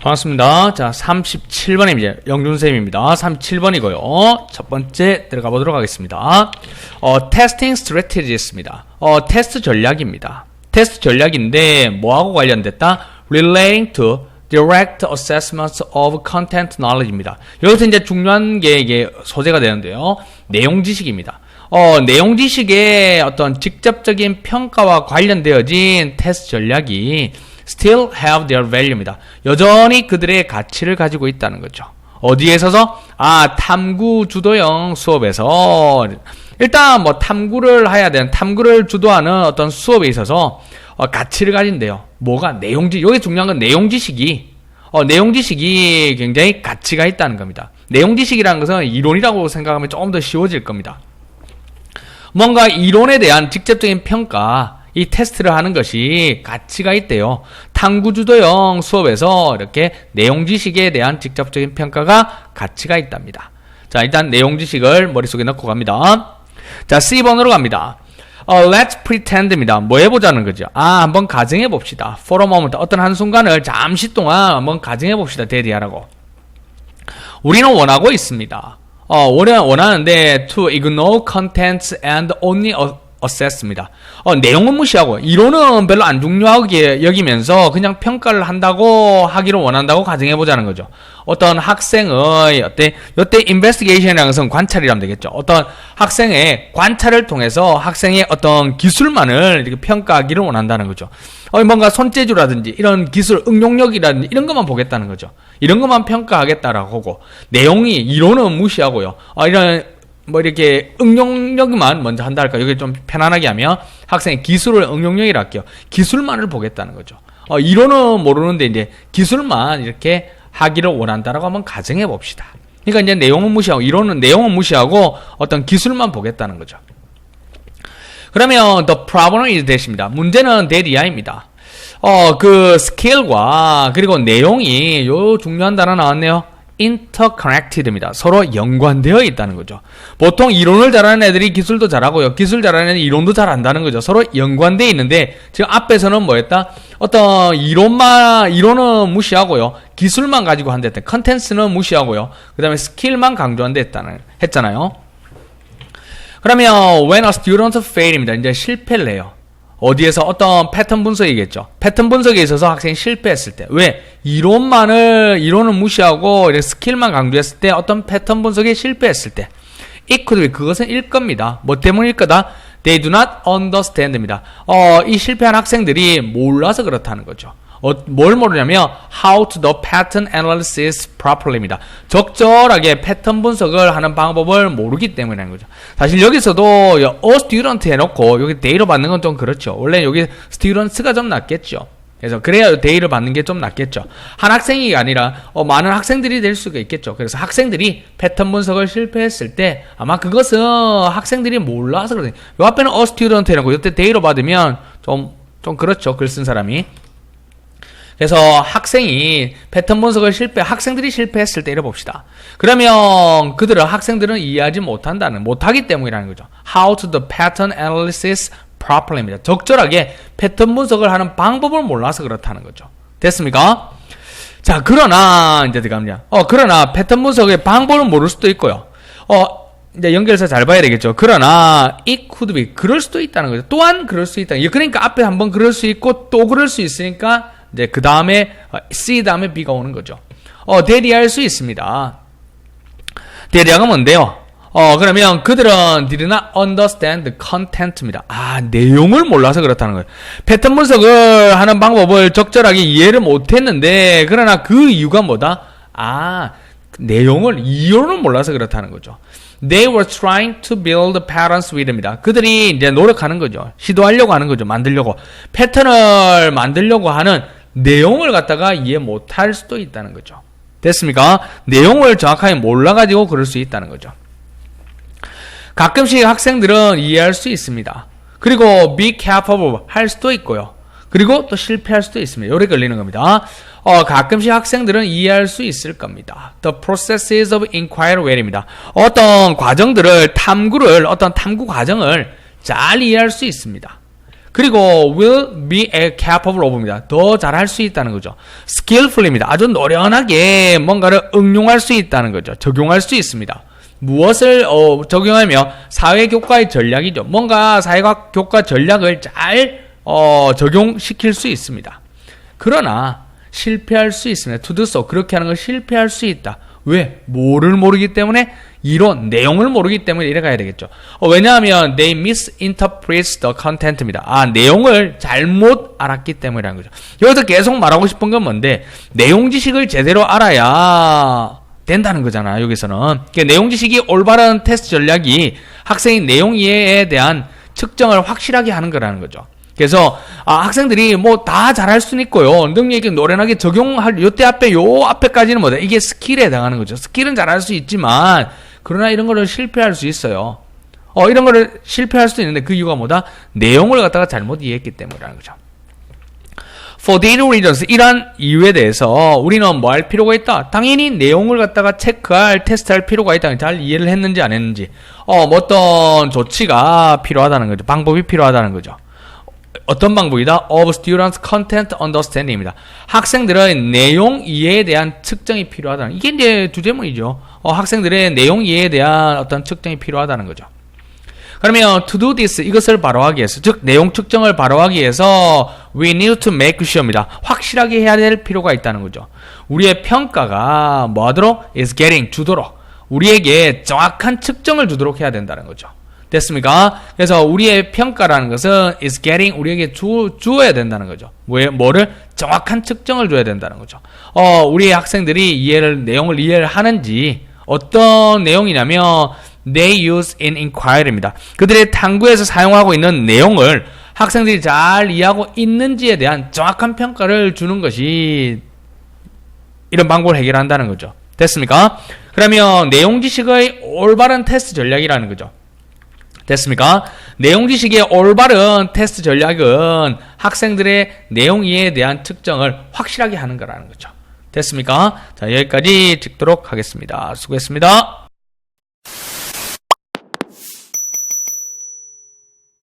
반갑습니다. 자, 37번입니다. 영준쌤입니다. 37번이고요. 첫 번째 들어가 보도록 하겠습니다. 테스팅 스트래티지입니다. 테스트 전략입니다. 테스트 전략인데 뭐하고 관련됐다? Relating to direct assessments of content knowledge입니다. 여기서 이제 중요한 게 이게 소재가 되는데요. 내용 지식입니다. 내용 지식의 어떤 직접적인 평가와 관련되어진 테스트 전략이 still have their value입니다. 여전히 그들의 가치를 가지고 있다는 거죠. 어디에 있어서? 탐구 주도형 수업에서 일단 뭐 탐구를 해야 되는 탐구를 주도하는 어떤 수업에 있어서 가치를 가진대요. 뭐가? 내용지식. 여기 중요한 건 내용지식이 굉장히 가치가 있다는 겁니다. 내용지식이라는 것은 이론이라고 생각하면 조금 더 쉬워질 겁니다. 뭔가 이론에 대한 직접적인 평가, 이 테스트를 하는 것이 가치가 있대요. 탐구주도형 수업에서 이렇게 내용지식에 대한 직접적인 평가가 가치가 있답니다. 자, 일단 내용지식을 머릿속에 넣고 갑니다. 자, C번으로 갑니다. Let's pretend입니다. 뭐 해보자는 거죠? 한번 가정해봅시다. For a moment. 어떤 한순간을 잠시 동안 한번 가정해봅시다. 대리하라고. 우리는 원하고 있습니다. 원하는데 to ignore contents and only assess입니다. 내용은 무시하고 이론은 별로 안 중요하게 여기면서 그냥 평가를 한다고 하기를 원한다고 가정해보자는 거죠. 어떤 학생의 이때 investigation이라는 것은 관찰이라면 되겠죠. 어떤 학생의 관찰을 통해서 학생의 어떤 기술만을 이렇게 평가하기를 원한다는 거죠. 뭔가 손재주라든지 이런 기술 응용력이라든지 이런 것만 보겠다는 거죠. 이런 것만 평가하겠다라고 하고 내용이 이론은 무시하고요. 이런 이렇게 응용력만 먼저 한다 할까? 여기 좀 편안하게 하면 학생의 기술을 응용력이라 할게요. 기술만을 보겠다는 거죠. 이론은 모르는데 이제 기술만 이렇게 하기를 원한다라고 한번 가정해 봅시다. 그러니까 이제 내용은 무시하고 내용은 무시하고 어떤 기술만 보겠다는 거죠. 그러면 the problem is that입니다. 문제는 that이야입니다. 그 스케일과 그리고 내용이 요 중요한 단어 나왔네요. interconnected입니다. 서로 연관되어 있다는 거죠. 보통 이론을 잘하는 애들이 기술도 잘하고요. 기술 잘하는 애들이 이론도 잘한다는 거죠. 서로 연관되어 있는데 지금 앞에서는 뭐였다? 어떤 이론은 무시하고요. 기술만 가지고 한다 했다. 컨텐츠는 무시하고요. 그 다음에 스킬만 강조한다 했잖아요. 그러면 when a student fail입니다. 이제 실패를 해요. 어디에서? 어떤 패턴 분석이겠죠. 패턴 분석에 있어서 학생이 실패했을 때. 왜? 이론은 무시하고 스킬만 강조했을 때 어떤 패턴 분석에 실패했을 때. It could be. 그것은 일 겁니다. 뭐 때문일 거다? They do not understand입니다. 이 실패한 학생들이 몰라서 그렇다는 거죠. 뭘 모르냐면 how to do pattern analysis properly입니다. 적절하게 패턴 분석을 하는 방법을 모르기 때문이라는 거죠. 사실 여기서도 a student 해놓고 여기 day로 받는 건 좀 그렇죠. 원래 여기 students가 좀 낫겠죠. 그래서 그래야 day를 받는 게 좀 낫겠죠. 한 학생이 아니라 많은 학생들이 될 수가 있겠죠. 그래서 학생들이 패턴 분석을 실패했을 때 아마 그것은 학생들이 몰라서 그러네. 요 앞에는 a student 해놓고 이때 day로 받으면 좀 그렇죠. 글 쓴 사람이. 그래서 학생이 패턴 분석을 학생들이 실패했을 때 이래봅시다. 그러면 학생들은 이해하지 못하기 때문이라는 거죠. How to do pattern analysis properly입니다. 적절하게 패턴 분석을 하는 방법을 몰라서 그렇다는 거죠. 됐습니까? 자, 그러나, 이제 들어갑니다. 그러나 패턴 분석의 방법을 모를 수도 있고요. 이제 연결해서 잘 봐야 되겠죠. 그러나, it could be. 그럴 수도 있다는 거죠. 또한 그럴 수 있다. 그러니까 앞에 한번 그럴 수 있고 또 그럴 수 있으니까 이제 그 다음에 C 다음에 B가 오는 거죠. 대리할 수 있습니다. 대리하면 뭔데요? 그러면 그들은 did not understand the content입니다. 내용을 몰라서 그렇다는 거예요. 패턴 분석을 하는 방법을 적절하게 이해를 못했는데 그러나 그 이유가 뭐다? 이론을 몰라서 그렇다는 거죠. They were trying to build patterns with입니다. 그들이 이제 노력하는 거죠. 시도하려고 하는 거죠. 만들려고. 패턴을 만들려고 하는 내용을 갖다가 이해 못할 수도 있다는 거죠. 됐습니까? 내용을 정확하게 몰라가지고 그럴 수 있다는 거죠. 가끔씩 학생들은 이해할 수 있습니다. 그리고 be capable 할 수도 있고요. 그리고 또 실패할 수도 있습니다. 요래 걸리는 겁니다. 가끔씩 학생들은 이해할 수 있을 겁니다. The processes of inquiry well입니다. 어떤 과정들을 어떤 탐구 과정을 잘 이해할 수 있습니다. 그리고 will be capable of입니다. 더 잘할 수 있다는 거죠. skillful입니다. 아주 노련하게 뭔가를 응용할 수 있다는 거죠. 적용할 수 있습니다. 무엇을 적용하며 사회교과의 전략이죠. 뭔가 사회교과 전략을 잘 적용시킬 수 있습니다. 그러나 실패할 수 있습니다. to do so. 그렇게 하는 걸 실패할 수 있다. 왜? 뭐를 모르기 때문에? 이론, 내용을 모르기 때문에 이래 가야 되겠죠. 왜냐하면 they misinterpret the content입니다. 내용을 잘못 알았기 때문이라는 거죠. 여기서 계속 말하고 싶은 건 뭔데, 내용 지식을 제대로 알아야 된다는 거잖아, 여기서는. 그러니까 내용 지식이 올바른 테스트 전략이 학생의 내용 이해에 대한 측정을 확실하게 하는 거라는 거죠. 그래서 학생들이 뭐 다 잘할 수는 있고요. 능력이 노련하게 적용할 요때 앞에 요 앞에까지는 뭐다. 이게 스킬에 해당하는 거죠. 스킬은 잘할 수 있지만 그러나 이런 거를 실패할 수 있어요. 이런 거를 실패할 수도 있는데 그 이유가 뭐다? 내용을 갖다가 잘못 이해했기 때문이라는 거죠. For these reasons, 이러한 이유에 대해서 우리는 뭐 할 필요가 있다? 당연히 내용을 갖다가 체크할, 테스트할 필요가 있다. 잘 이해를 했는지 안 했는지. 뭐 어떤 조치가 필요하다는 거죠. 방법이 필요하다는 거죠. 어떤 방법이다? Of students' content understanding입니다. 학생들의 내용 이해에 대한 측정이 필요하다는, 이게 이제 주제문이죠. 학생들의 내용 이해에 대한 어떤 측정이 필요하다는 거죠. 그러면 to do this, 이것을 바로하기 위해서, 즉 내용 측정을 바로하기 위해서 we need to make sure입니다. 확실하게 해야 될 필요가 있다는 거죠. 우리의 평가가 뭐 하도록? is getting, 주도록, 우리에게 정확한 측정을 주도록 해야 된다는 거죠. 됐습니까? 그래서 우리의 평가라는 것은 is getting, 우리에게 주어야 된다는 거죠. 뭐를? 정확한 측정을 줘야 된다는 거죠. 우리 학생들이 내용을 이해를 하는지, 어떤 내용이냐면 they use in inquiry입니다. 그들의 탐구에서 사용하고 있는 내용을 학생들이 잘 이해하고 있는지에 대한 정확한 평가를 주는 것이 이런 방법을 해결한다는 거죠. 됐습니까? 그러면 내용 지식의 올바른 테스트 전략이라는 거죠. 됐습니까? 내용 지식의 올바른 테스트 전략은 학생들의 내용 이해에 대한 측정을 확실하게 하는 거라는 거죠. 됐습니까? 자, 여기까지 찍도록 하겠습니다. 수고했습니다.